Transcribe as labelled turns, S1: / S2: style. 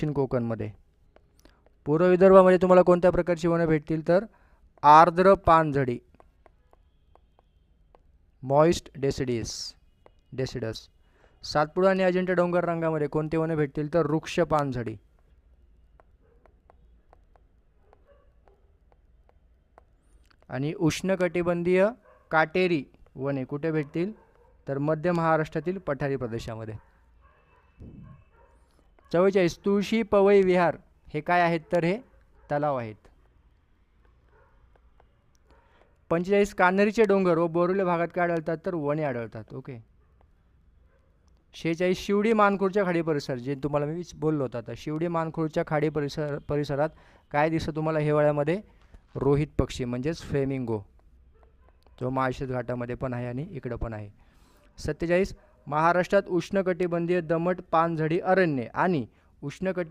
S1: दक्षिण कोकणमध्ये. पूर्व विदर्भामध्ये तुम्हाला कोणत्या प्रकारची वने भेटतील तर आर्द्र पानझडी, मॉइस्ट डेसिडस. सातपुडा आणि अजिंठा डोंगर रांगामध्ये कोणते वने भेटतील तर वृक्ष पानझडी. आणि उष्णकटिबंधीय काटेरी वने कुठे भेटतील तर मध्य महाराष्ट्रातील पठारी प्रदेशामध्ये. 44 तुळशी पवई विहार हे काय आहेत तर हे तलाव आहेत. 45 कान्हेरीचे डोंगर व बोरिवली भागात काय आढळतात तर वने आढळतात. ओके. 46 शिवडी मानखुर्दच्या खाडी परिसर, जे तुम्हाला मी बोललो होता आता, शिवडी मानखुर्दच्या खाडी परिसरात काय दिसतं तुम्हाला हिवाळ्यामध्ये रोहित पक्षी म्हणजेच फ्लेमिंगो, जो माळशेज घाटामध्ये पण आहे आणि इकडं पण आहे. 47 महाराष्ट्रात उष्णकटिबंधीय दमट पानझडी अरण्ये आणि उष्णकटी